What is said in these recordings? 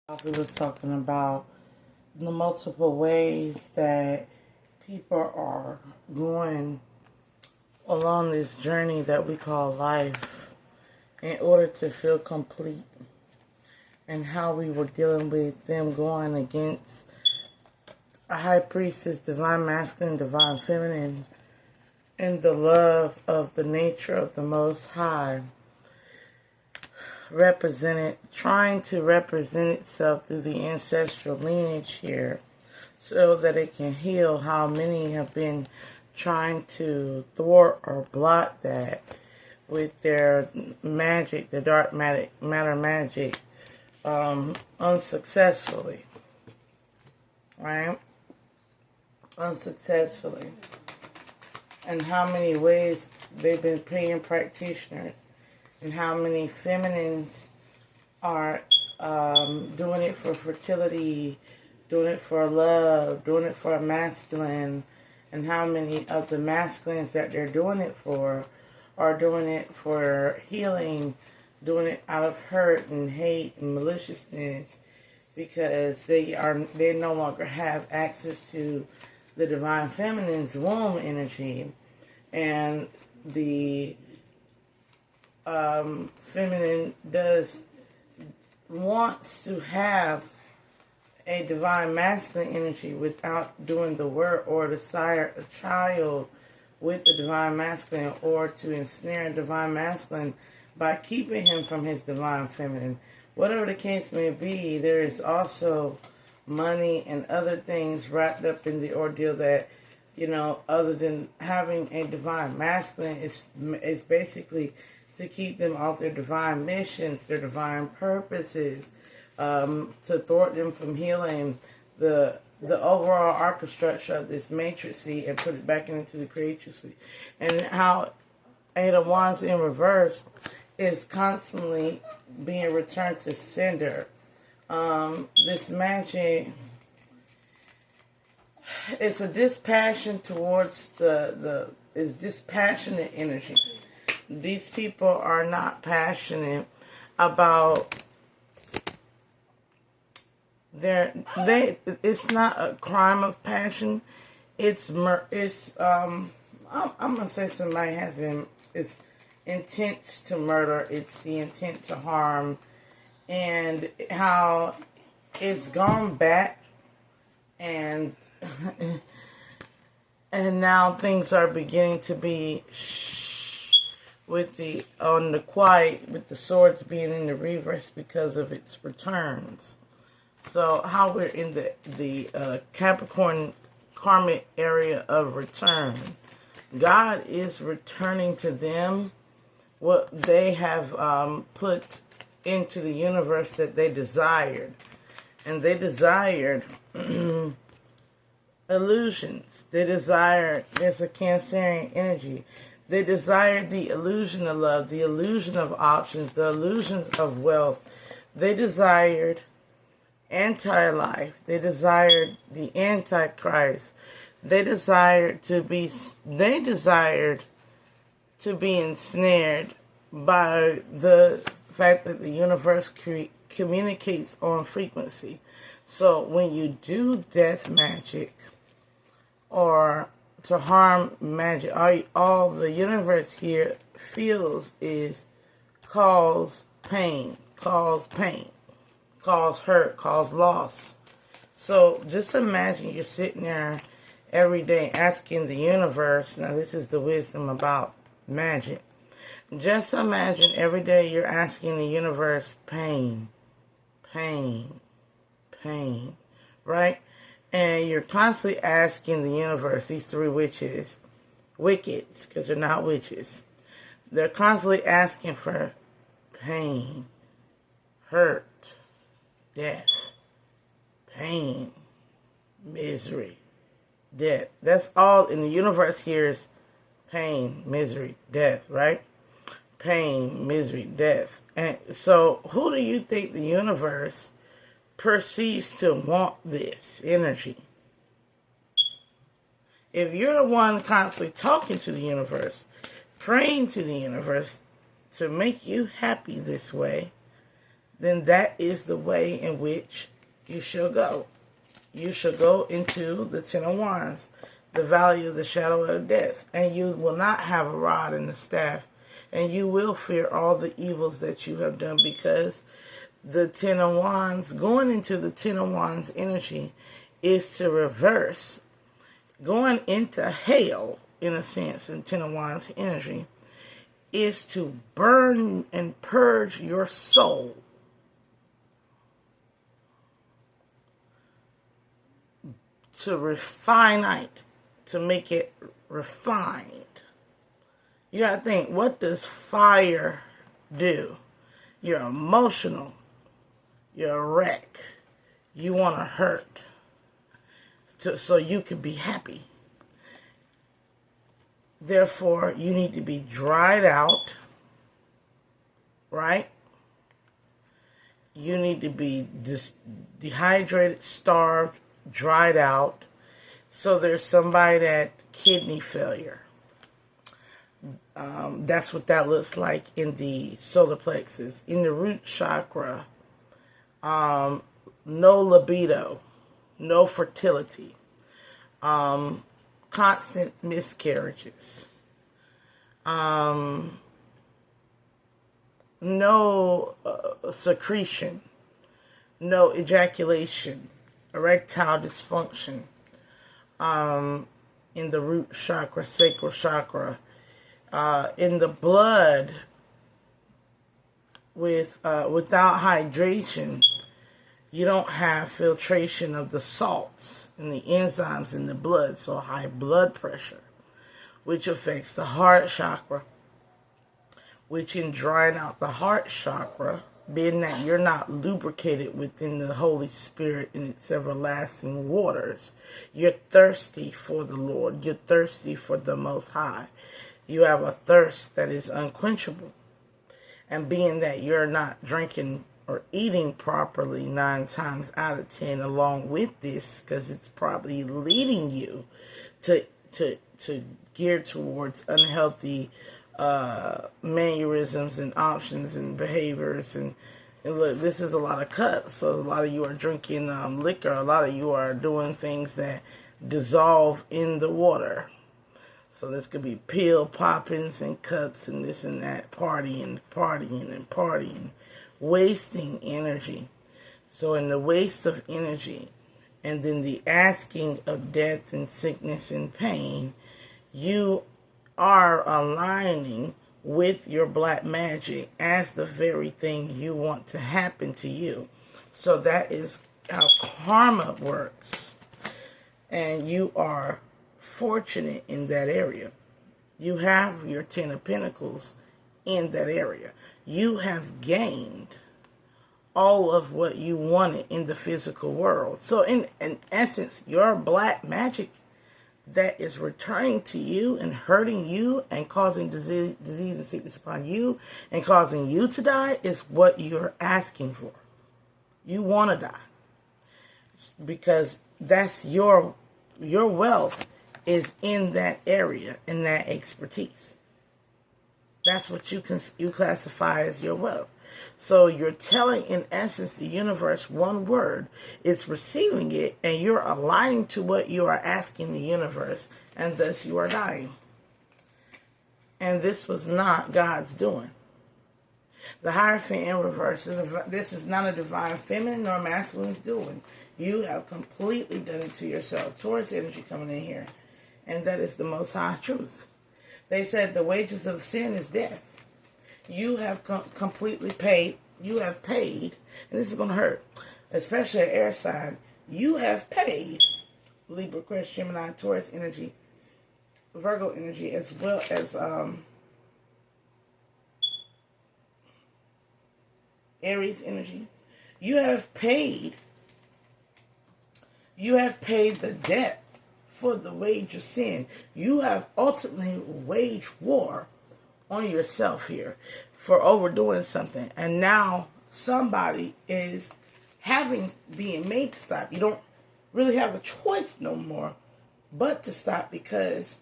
We was talking about the multiple ways that people are going along this journey that we call life in order to feel complete, and how we were dealing with them going against a high priestess, divine masculine, divine feminine, and the love of the nature of the Most High trying to represent itself through the ancestral lineage here so that it can heal. How many have been trying to thwart or block that with their magic, the dark matter magic, unsuccessfully, right? Unsuccessfully. And how many ways they've been paying practitioners, and how many feminines are doing it for fertility, doing it for love, doing it for a masculine, and how many of the masculines that they're doing it for are doing it for healing, doing it out of hurt and hate and maliciousness, because they no longer have access to the divine feminine's womb energy, and the feminine wants to have a divine masculine energy without doing the work, or desire a child with the divine masculine, or to ensnare a divine masculine by keeping him from his divine feminine. Whatever the case may be, there is also money and other things wrapped up in the ordeal that, other than having a divine masculine, is basically to keep them off their divine missions, their divine purposes, to thwart them from healing the overall architecture of this matrix and put it back into the creature suite. And how Eight of Wands in reverse is constantly being returned to sender. This magic is a dispassion towards is dispassionate energy. These people are not passionate about it's not a crime of passion. It's I'm gonna say somebody it's intent to murder. It's the intent to harm, and how it's gone back, and and now things are beginning to be with the quiet, with the swords being in the reverse because of its returns. So how we're in the Capricorn karmic area of return. God is returning to them what they have put into the universe that they desired. And they desired illusions. There's a Cancerian energy. They desired the illusion of love, the illusion of options, the illusions of wealth. They desired anti-life. They desired the Antichrist. They desired to be ensnared by the fact that the universe communicates on frequency. So when you do death magic or to harm magic, all the universe here feels is cause pain, cause hurt, cause loss. So just imagine you're sitting there every day asking the universe, now this is the wisdom about magic. Just imagine every day you're asking the universe pain, right? And you're constantly asking the universe, these three wickeds, because they're not witches. They're constantly asking for pain, hurt, death, pain, misery, death. That's all in the universe here is pain, misery, death, right? Pain, misery, death. And so who do you think the universe perceives to want this energy? If you're the one constantly talking to the universe, praying to the universe to make you happy this way, then that is the way in which you shall go. You shall go into the Ten of Wands, the valley of the shadow of death, and you will not have a rod and a staff, and you will fear all the evils that you have done, because the Ten of Wands, going into the Ten of Wands energy, is to reverse. Going into hell, in a sense, in Ten of Wands energy, is to burn and purge your soul. To refine it, to make it refined. You gotta think, what does fire do? You're emotional. You're a wreck. You want to hurt so you can be happy. Therefore, you need to be dried out, right? You need to be dehydrated, starved, dried out. So there's somebody that kidney failure. That's what that looks like in the solar plexus. In the root chakra, no libido, no fertility, constant miscarriages, no secretion, no ejaculation, erectile dysfunction, in the root chakra, sacral chakra, in the blood, without hydration, you don't have filtration of the salts and the enzymes in the blood, so high blood pressure, which affects the heart chakra, which in drying out the heart chakra, being that you're not lubricated within the Holy Spirit in its everlasting waters, you're thirsty for the Lord, you're thirsty for the Most High. You have a thirst that is unquenchable. And being that you're not drinking or eating properly 9 times out of 10 along with this, because it's probably leading you to gear towards unhealthy mannerisms and options and behaviors. And look, this is a lot of cups. So a lot of you are drinking liquor. A lot of you are doing things that dissolve in the water. So this could be pill poppings and cups and this and that, partying, wasting energy. So in the waste of energy, and then the asking of death and sickness and pain, you are aligning with your black magic as the very thing you want to happen to you. So that is how karma works. And you are fortunate in that area. You have your 10 of Pentacles in that area. You have gained all of what you wanted in the physical world. So in essence, your black magic that is returning to you and hurting you and causing disease and sickness upon you and causing you to die is what you're asking for. You want to die because that's your wealth is in that area, in that expertise. That's what you classify as your wealth. So you're telling, in essence, the universe one word. It's receiving it, and you're aligning to what you are asking the universe, and thus you are dying. And this was not God's doing. The Hierophant in reverse, this is not a divine feminine nor masculine's doing. You have completely done it to yourself. Taurus energy coming in here. And that is the Most High truth. They said the wages of sin is death. You have completely paid. You have paid. And this is going to hurt. Especially at air sign. You have paid. Libra, Aquarius, Gemini, Taurus energy. Virgo energy. As well as Aries energy. You have paid. You have paid the debt for the wage of sin. You have ultimately waged war on yourself here for overdoing something. And now somebody is being made to stop. You don't really have a choice no more but to stop because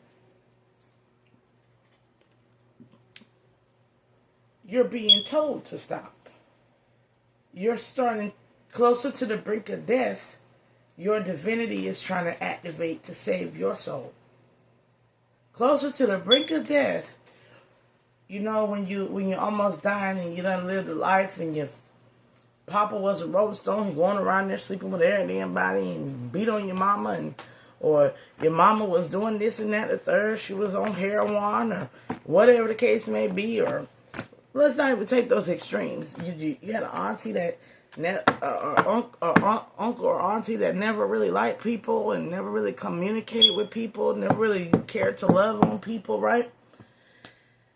you're being told to stop. you're starting closer to the brink of death. Your divinity is trying to activate to save your soul. Closer to the brink of death, you know, when you're almost dying and you done lived a life and your papa was a Rolling Stone, he going around there sleeping with everybody and beat on your mama, and or your mama was doing this and that, the third, she was on heroin or whatever the case may be, or let's not even take those extremes. You had an auntie that uncle or auntie that never really liked people and never really communicated with people, never really cared to love on people, right?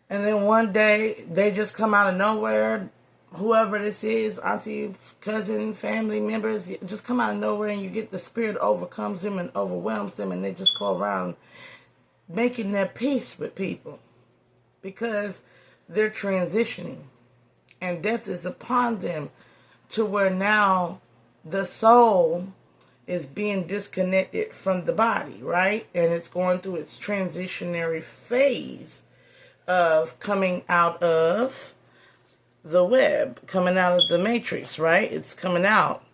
And then one day they just come out of nowhere, whoever this is, auntie, cousin, family members, just come out of nowhere, and you get the spirit overcomes them and overwhelms them, and they just go around making their peace with people because they're transitioning and death is upon them, to where now the soul is being disconnected from the body, right? And it's going through its transitionary phase of coming out of the web, coming out of the matrix, right? It's coming out.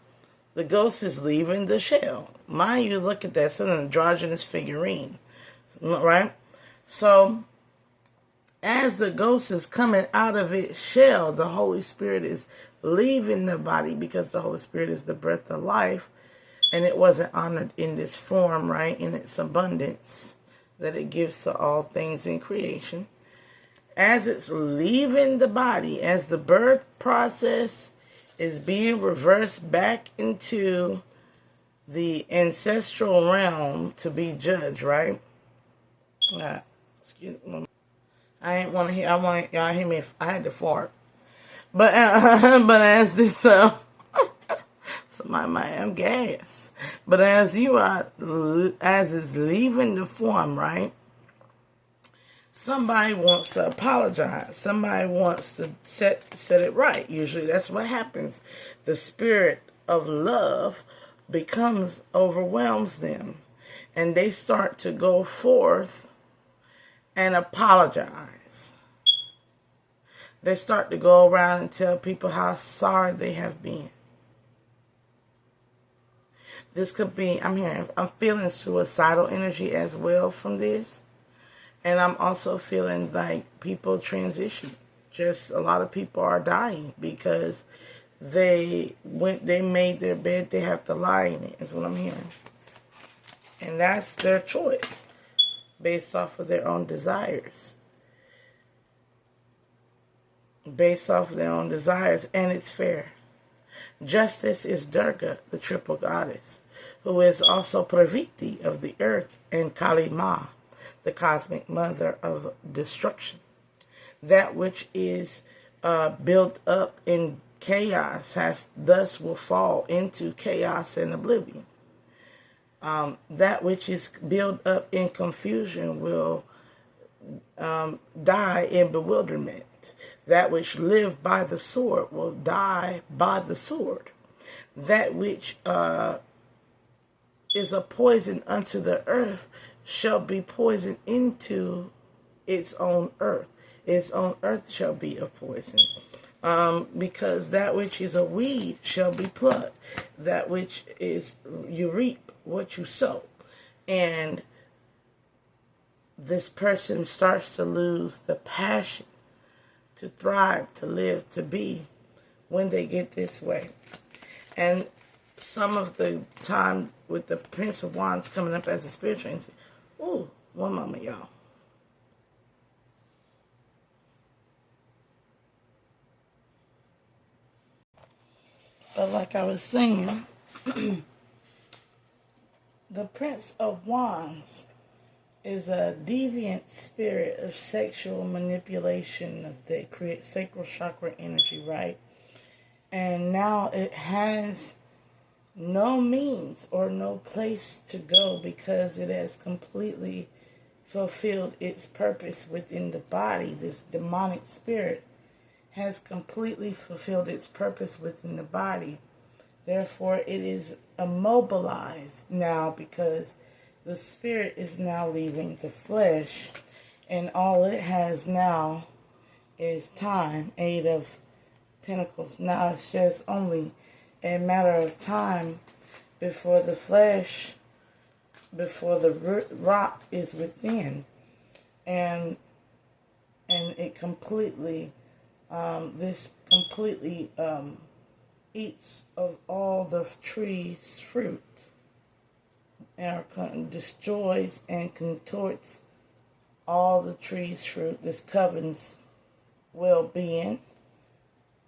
The ghost is leaving the shell. Mind you, look at that. It's an androgynous figurine, right? So as the ghost is coming out of its shell, the Holy Spirit is leaving the body, because the Holy Spirit is the breath of life, and it wasn't honored in this form, right, in its abundance that it gives to all things in creation. As it's leaving the body, as the birth process is being reversed back into the ancestral realm to be judged, right? Excuse me. I ain't want to hear. I want y'all hear me. I had to fart, but as this somebody might have gas. But as it's leaving the form, right? Somebody wants to apologize. Somebody wants to set it right. Usually, that's what happens. The spirit of love overwhelms them, and they start to go forth and apologize. They start to go around and tell people how sorry they have been. This could be, I'm feeling suicidal energy as well from this. And I'm also feeling like people transition. Just a lot of people are dying because they made their bed, they have to lie in it, is what I'm hearing. And that's their choice, based off of their own desires. Based off of their own desires, and it's fair. Justice is Durga, the triple goddess, who is also Praviti of the earth, and Kali Ma, the cosmic mother of destruction. That which is built up in chaos thus will fall into chaos and oblivion. That which is built up in confusion will die in bewilderment. That which lived by the sword will die by the sword. That which is a poison unto the earth shall be poisoned into its own earth. Its own earth shall be of poison. Because that which is a weed shall be plucked. That which is, you reap what you sow. And this person starts to lose the passion to thrive, to live, to be when they get this way. And some of the time with the Prince of Wands coming up as a spiritual entity. Ooh, one moment, y'all. But like I was saying, the Prince of Wands is a deviant spirit of sexual manipulation of the sacral chakra energy, right? And now it has no means or no place to go because it has completely fulfilled its purpose within the body. This demonic spirit has completely fulfilled its purpose within the body. Therefore, it is immobilized now because the spirit is now leaving the flesh, and all it has now is time, 8 of Pentacles. Now it's just only a matter of time before the flesh, before the rock is within, and it completely, this completely eats of all the tree's fruit, and destroys and contorts all the tree's fruit. This covens well-being.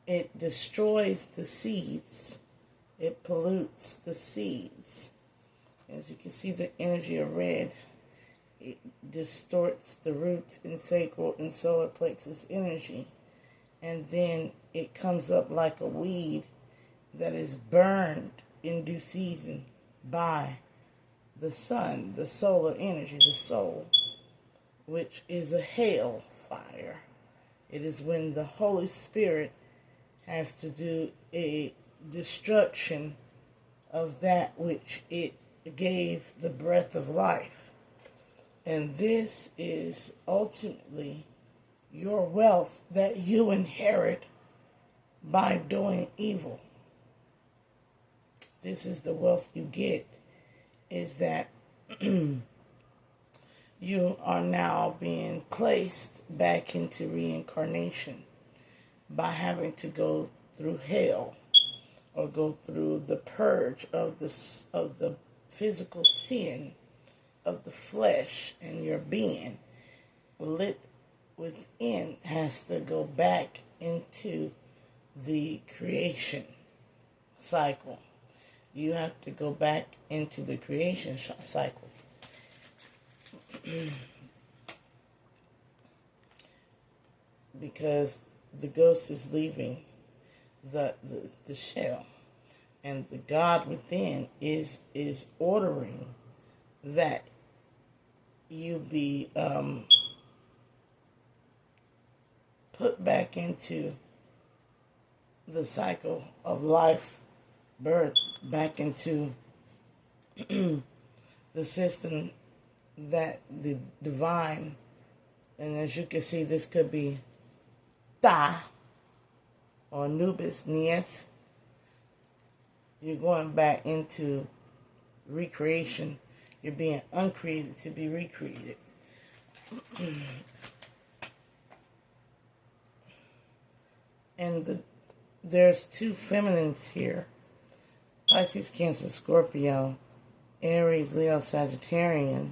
It destroys the seeds. It pollutes the seeds. As you can see, the energy of red, it distorts the root and sacral and solar plexus energy. And then it comes up like a weed that is burned in due season by the sun, the solar energy, the soul, which is a hell fire. It is when the Holy Spirit has to do a destruction of that which it gave the breath of life. And this is ultimately your wealth that you inherit by doing evil. This is the wealth you get, is that you are now being placed back into reincarnation by having to go through hell or go through the purge of the physical sin of the flesh, and your being lit within has to go back into the creation cycle. You have to go back into the creation cycle. Because the ghost is leaving the shell, and the God within is ordering that you be put back into the cycle of life, birth, back into the system that the divine, and as you can see, this could be Ta or Anubis, Neith. You're going back into recreation. You're being uncreated to be recreated. And there's two feminines here. Pisces, Cancer, Scorpio, Aries, Leo, Sagittarian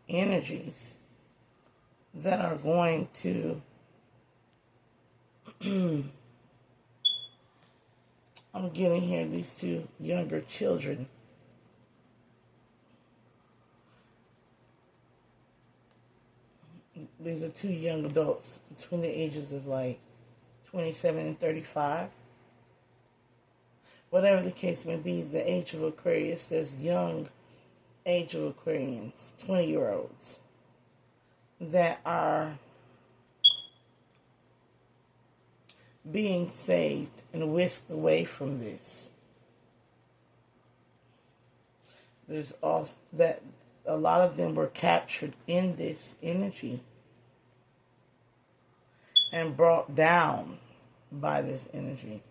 energies that are going to I'm getting here these two younger children. These are two young adults between the ages of like 27 and 35. Whatever the case may be, the age of Aquarius, there's young age of Aquarians, 20-year-olds, that are being saved and whisked away from this. There's also that a lot of them were captured in this energy and brought down by this energy.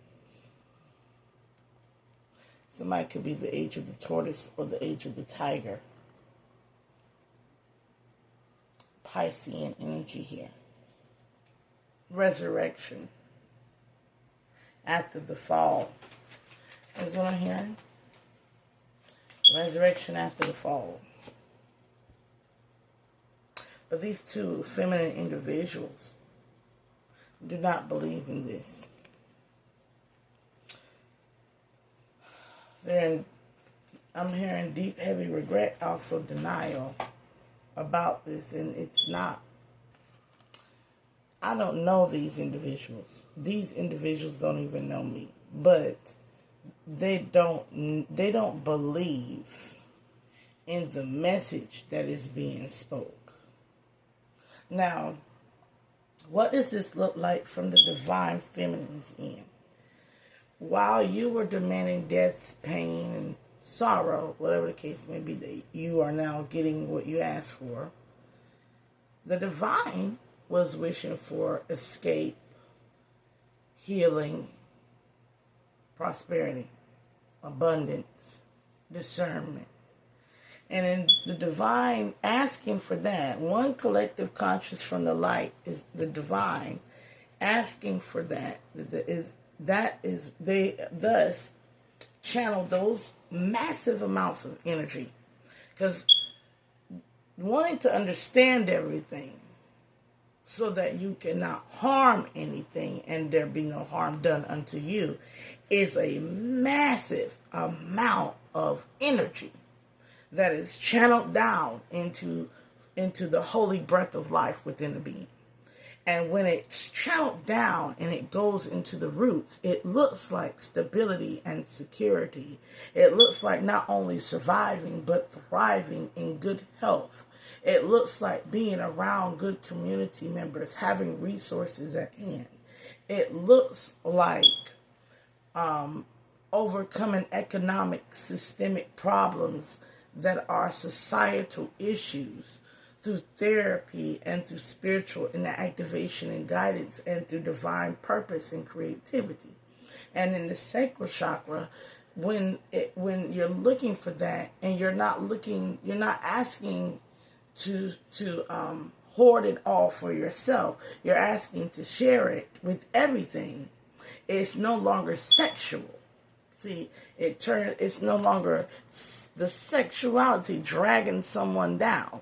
Somebody could be the age of the tortoise or the age of the tiger. Piscean energy here. Resurrection after the fall is what I'm hearing. Resurrection after the fall. But these two feminine individuals do not believe in this. I'm hearing deep, heavy regret, also denial about this, and it's not. I don't know these individuals. These individuals don't even know me, but they don't believe in the message that is being spoke. Now, what does this look like from the divine feminine's end? While you were demanding death, pain, and sorrow, whatever the case may be, that you are now getting what you asked for, the divine was wishing for escape, healing, prosperity, abundance, discernment. And in the divine asking for that, one collective conscious from the light is the divine asking for that. They thus channel those massive amounts of energy. Because wanting to understand everything so that you cannot harm anything and there be no harm done unto you is a massive amount of energy that is channeled down into the holy breath of life within the being. And when it's channeled down and it goes into the roots, it looks like stability and security. It looks like not only surviving, but thriving in good health. It looks like being around good community members, having resources at hand. It looks like overcoming economic, systemic problems that are societal issues through therapy and through spiritual and activation and guidance and through divine purpose and creativity. And in the sacral chakra, when you're looking for that and you're not asking to hoard it all for yourself. You're asking to share it with everything. It's no longer sexual. See, it's no longer the sexuality dragging someone down,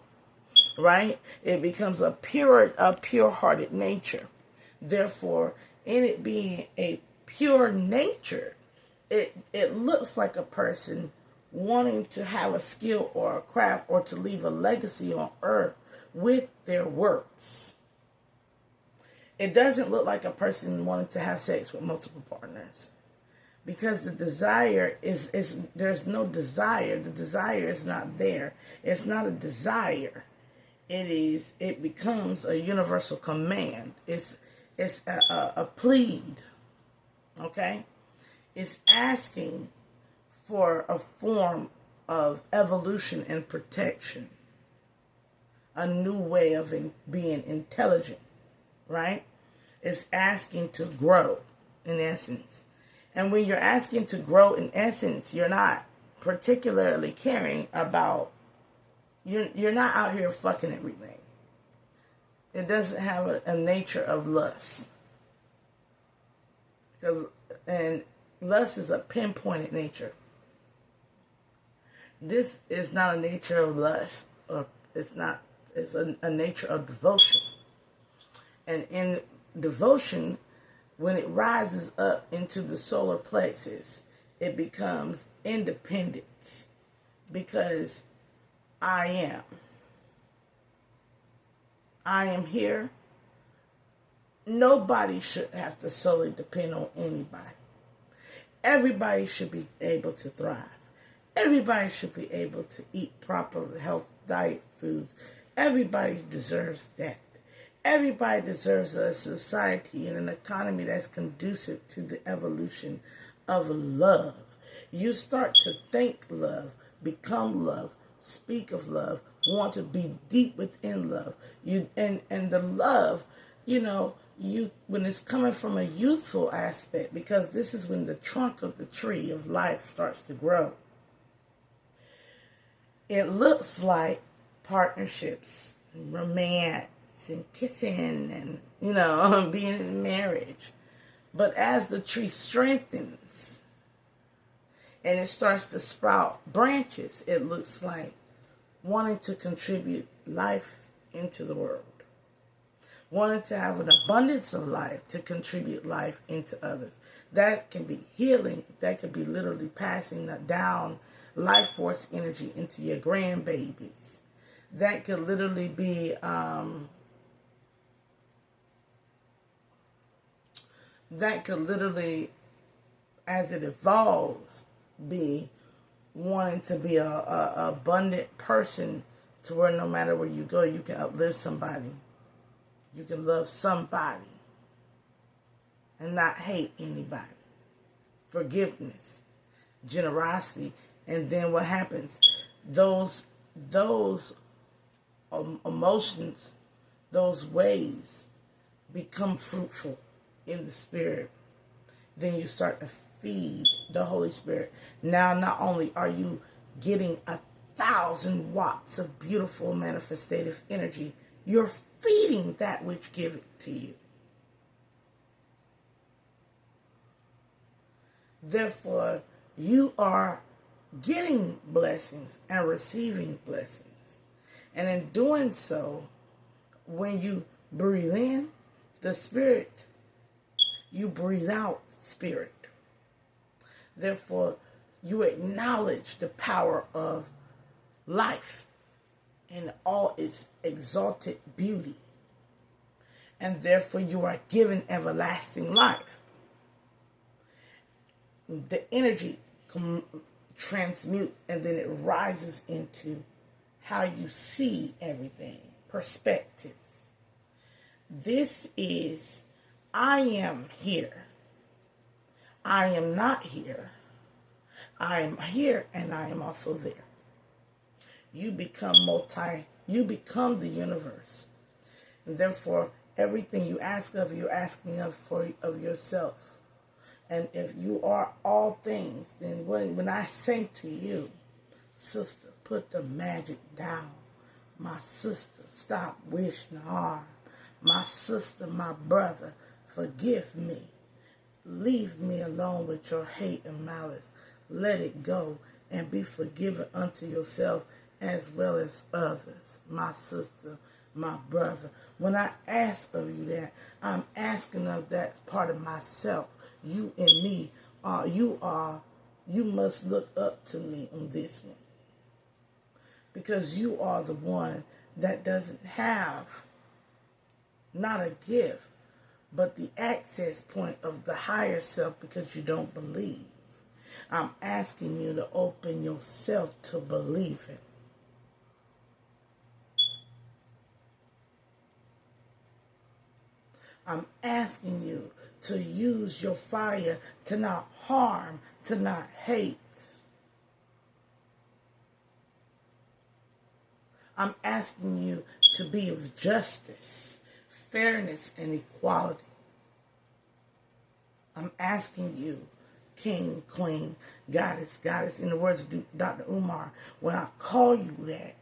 right? It becomes a pure-hearted nature. Therefore, in it being a pure nature, it looks like a person wanting to have a skill or a craft or to leave a legacy on earth with their works. It doesn't look like a person wanting to have sex with multiple partners. Because the desire is there's no desire. The desire is not there. It's not a desire. It becomes a universal command. It's a plead. Okay? It's asking for a form of evolution and protection. A new way of being intelligent, right? It's asking to grow, in essence. And when you're asking to grow, in essence, you're not particularly caring about, you're not out here fucking everything. It doesn't have a nature of lust. And lust is a pinpointed nature. This is not a nature of lust, or it's a nature of devotion. And in devotion, when it rises up into the solar plexus, it becomes independence, because I am here. Nobody should have to solely depend on anybody. Everybody should be able to thrive. Everybody should be able to eat proper health diet foods. Everybody deserves that. Everybody deserves a society and an economy that's conducive to the evolution of love. You start to think love, become love, speak of love, want to be deep within love. And the love, when it's coming from a youthful aspect, because this is when the trunk of the tree of life starts to grow. It looks like partnerships, romance, and kissing, and being in marriage. But as the tree strengthens and it starts to sprout branches, it looks like wanting to contribute life into the world, wanting to have an abundance of life to contribute life into others. That can be healing. That could be literally passing down life force energy into your grandbabies. That could literally be as it evolves, be wanting to be a abundant person, to where no matter where you go, you can uplift somebody. You can love somebody and not hate anybody. Forgiveness, generosity, and then what happens? Those emotions, those ways become fruitful in the spirit. Then you start to feed the Holy Spirit. Now, not only are you getting 1,000 watts of beautiful manifestative energy, you're feeding that which give it to you. Therefore, you are getting blessings and receiving blessings. And in doing so, when you breathe in the Spirit, you breathe out Spirit. Therefore, you acknowledge the power of life in all its exalted beauty. And therefore, you are given everlasting life. The energy transmutes, and then it rises into how you see everything, perspectives. This is, I am here. I am not here. I am here and I am also there. You become you become the universe. And therefore, everything you ask of, you're asking of yourself. And if you are all things, then when I say to you, sister, put the magic down. My sister, stop wishing hard. My sister, my brother, forgive me. Leave me alone with your hate and malice. Let it go and be forgiven unto yourself as well as others. My sister, my brother. When I ask of you that, I'm asking of that part of myself. You and me, you must look up to me on this one. Because you are the one that doesn't have not a gift, but the access point of the higher self because you don't believe. I'm asking you to open yourself to believe it. I'm asking you to use your fire to not harm, to not hate. I'm asking you to be of justice, fairness, and equality. I'm asking you, king, queen, goddess, in the words of Dr. Umar, when I call you that,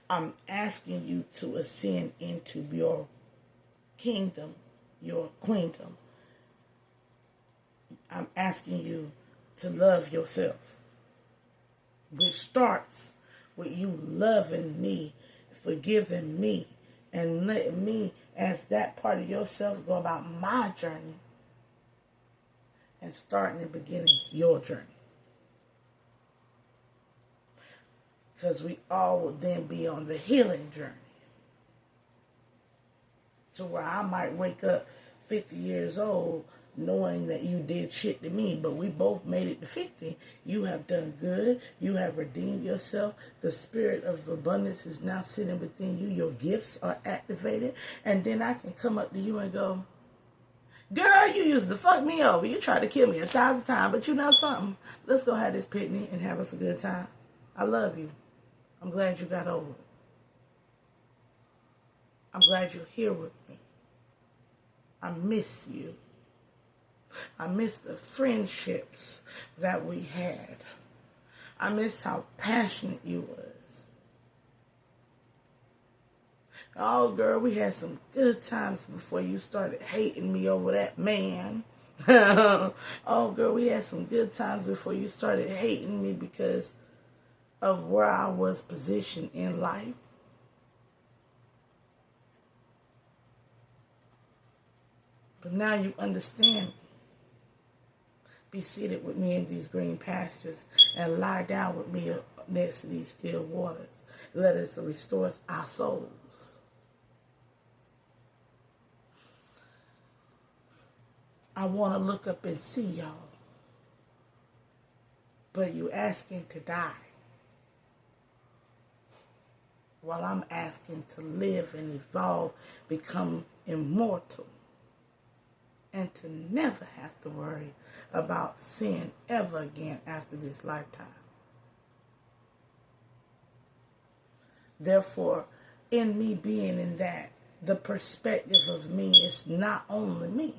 I'm asking you to ascend into your kingdom, your queendom. I'm asking you to love yourself, which starts with you loving me, forgiving me, and letting me, as that part of yourself, go about my journey and starting and beginning your journey. Because we all will then be on the healing journey. So where I might wake up 50 years old knowing that you did shit to me, but we both made it to 50. You have done good. You have redeemed yourself. The spirit of abundance is now sitting within you. Your gifts are activated. And then I can come up to you and go, girl, you used to fuck me over. You tried to kill me 1,000 times, but you know something? Let's go have this picnic and have us a good time. I love you. I'm glad you got over it. I'm glad you're here with me. I miss you. I miss the friendships that we had. I miss how passionate you was. Oh, girl, we had some good times before you started hating me over that man. Oh, girl, we had some good times before you started hating me because of where I was positioned in life. But now you understand me. Be seated with me in these green pastures and lie down with me next to these still waters. Let us restore our souls. I want to look up and see y'all. But you asking to die, while I'm asking to live and evolve, become immortal, and to never have to worry about sin ever again after this lifetime. Therefore, in me being in that, the perspective of me is not only me.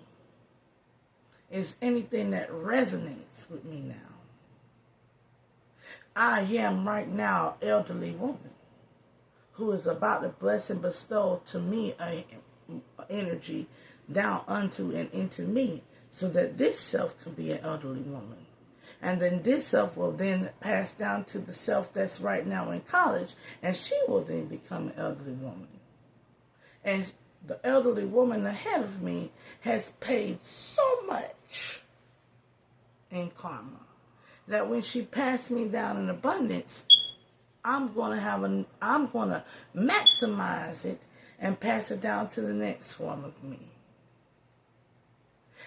is anything that resonates with me now. I am right now elderly woman who is about to bless and bestow to me a energy down unto and into me, so that this self can be an elderly woman. And then this self will then pass down to the self that's right now in college, and she will then become an elderly woman. And the elderly woman ahead of me has paid so much in karma that when she passed me down in abundance, I'm going to maximize it and pass it down to the next form of me.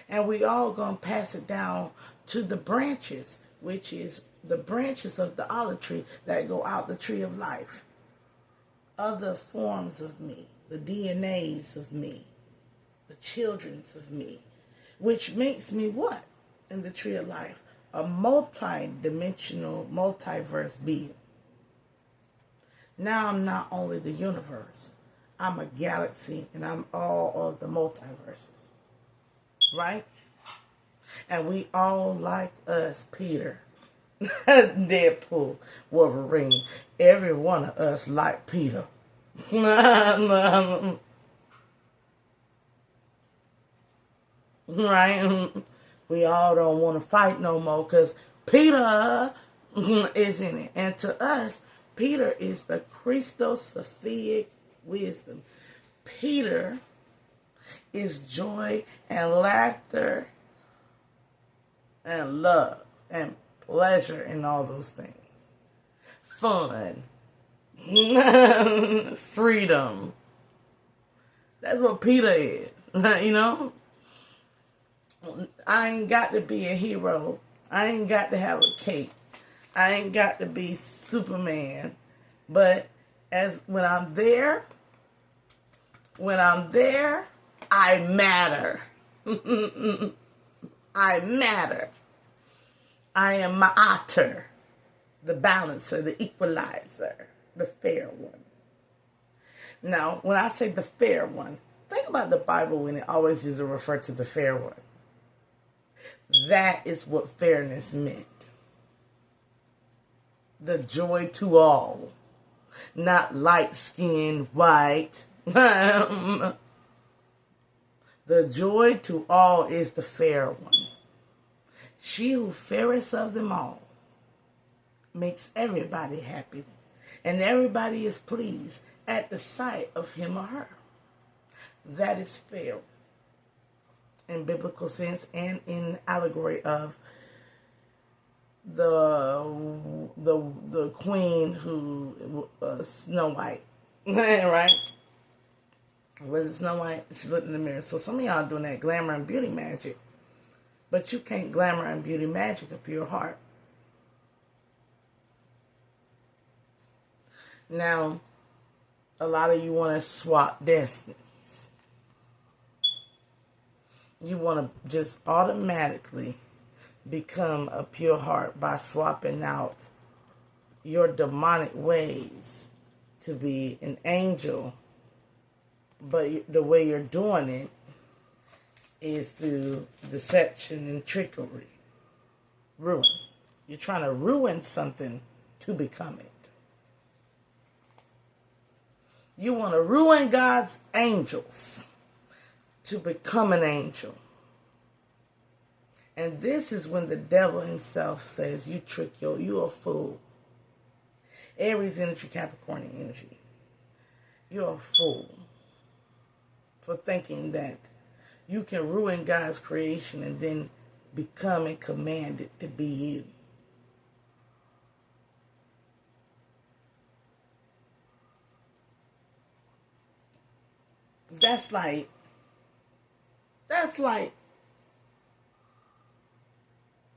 And we all going to pass it down to the branches, which is the branches of the olive tree that go out the tree of life. Other forms of me, the DNAs of me, the children's of me, which makes me what in the tree of life? A multi-dimensional, multiverse being. Now I'm not only the universe, I'm a galaxy, and I'm all of the multiverses. Right? And we all like us, Peter, Deadpool, Wolverine. Every one of us like Peter. Right? We all don't want to fight no more because Peter is in it. And to us, Peter is the Christosophic wisdom. Peter is joy and laughter and love and pleasure and all those things. Fun. Freedom. That's what Peter is. You know? I ain't got to be a hero. I ain't got to have a cape. I ain't got to be Superman. But when I'm there, I matter. I matter. I am Ma'ater, the balancer, the equalizer, the fair one. Now, when I say the fair one, think about the Bible when it always used to refer to the fair one. That is what fairness meant. The joy to all. Not light-skinned, white. The joy to all is the fair one. She who fairest of them all makes everybody happy, and everybody is pleased at the sight of him or her. That is fair in biblical sense and in allegory of the queen who Snow White, right? Was it Snow White? She looked in the mirror. So some of y'all doing that glamour and beauty magic, but you can't glamour and beauty magic a pure heart. Now, a lot of you want to swap destinies. You want to just automatically become a pure heart by swapping out your demonic ways to be an angel. But the way you're doing it is through deception and trickery. Ruin. You're trying to ruin something to become it. You want to ruin God's angels to become an angel. And this is when the devil himself says, you you're a fool. Aries energy, Capricorn energy. You're a fool for thinking that you can ruin God's creation and then become and command it to be you. That's like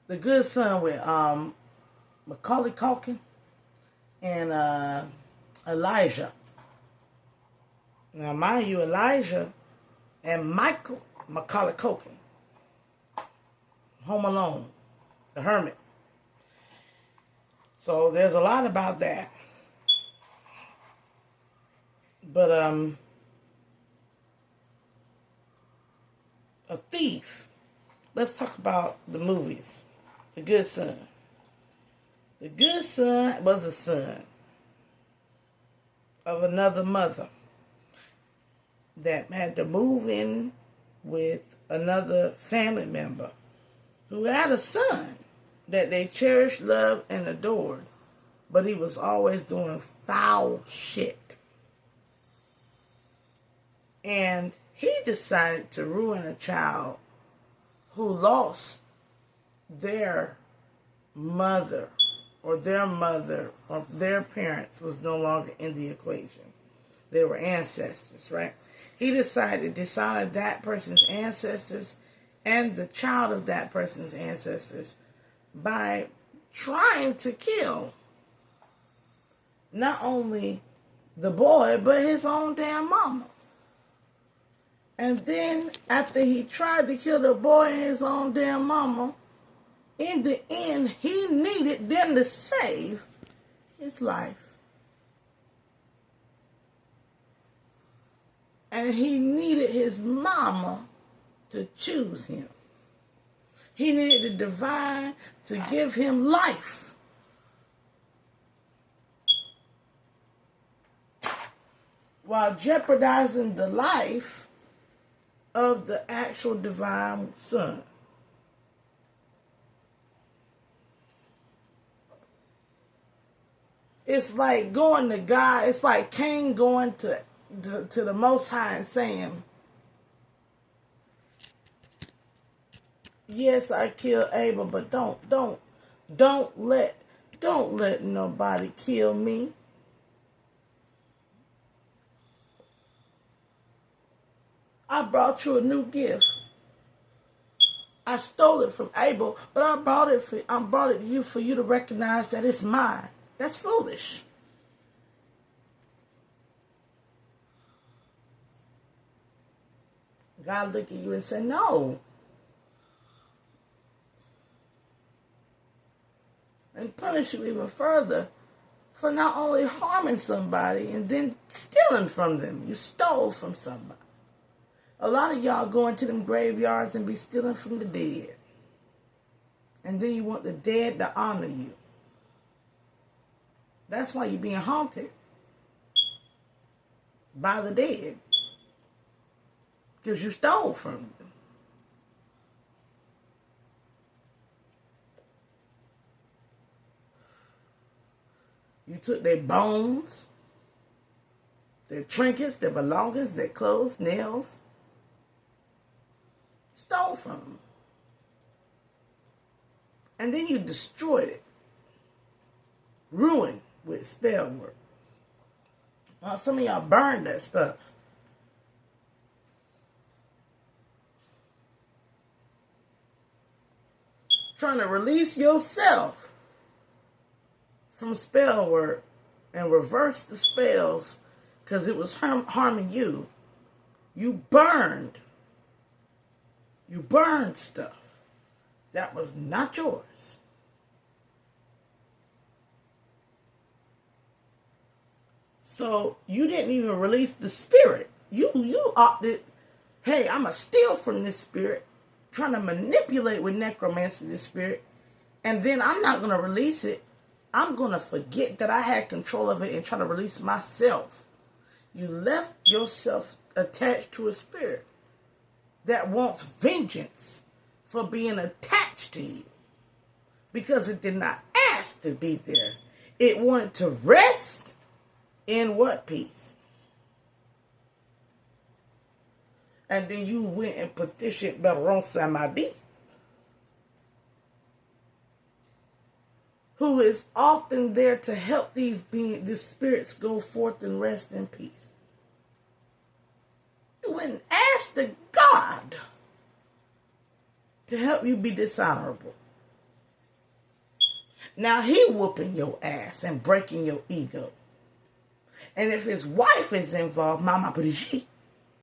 The Good Son with Macaulay Culkin and Elijah. Now, mind you, Elijah and Macaulay Culkin, Home Alone, the Hermit. So there's a lot about that. But a thief let's talk about the movies. The Good Son. The Good Son was a son of another mother that had to move in with another family member who had a son that they cherished, loved, and adored, but he was always doing foul shit. And he decided to ruin a child who lost their mother or their parents was no longer in the equation. They were ancestors, right? He decided to dishonor that person's ancestors and the child of that person's ancestors by trying to kill not only the boy, but his own damn mama. And then, after he tried to kill the boy and his own damn mama, in the end, he needed them to save his life. And he needed his mama to choose him. He needed the divine to give him life. While jeopardizing the life of the actual divine son. It's like going to God. It's like Cain going to the Most High and saying, yes, I killed Abel, but don't let nobody kill me. I brought you a new gift. I stole it from Abel, but I brought it to you for you to recognize that it's mine. That's foolish. God look at you and say, no. And punish you even further for not only harming somebody and then stealing from them. You stole from somebody. A lot of y'all go into them graveyards and be stealing from the dead. And then you want the dead to honor you. That's why you're being haunted by the dead. Because you stole from them. You took their bones, their trinkets, their belongings, their clothes, nails. Stole from them. And then you destroyed it. Ruined with spell work. Well, some of y'all burned that stuff. Trying to release yourself from spell work and reverse the spells because it was harming you. You burned stuff that was not yours. So you didn't even release the spirit. You opted, hey, I'm going to steal from this spirit, trying to manipulate with necromancy this spirit, and then I'm not going to release it. I'm going to forget that I had control of it and try to release myself. You left yourself attached to a spirit that wants vengeance for being attached to you because it did not ask to be there. It wanted to rest in what peace? And then you went and petitioned Baron Samadi, who is often there to help these spirits go forth and rest in peace. You went and asked the God to help you be dishonorable. Now he whooping your ass and breaking your ego. And if his wife is involved, Mama Brigitte,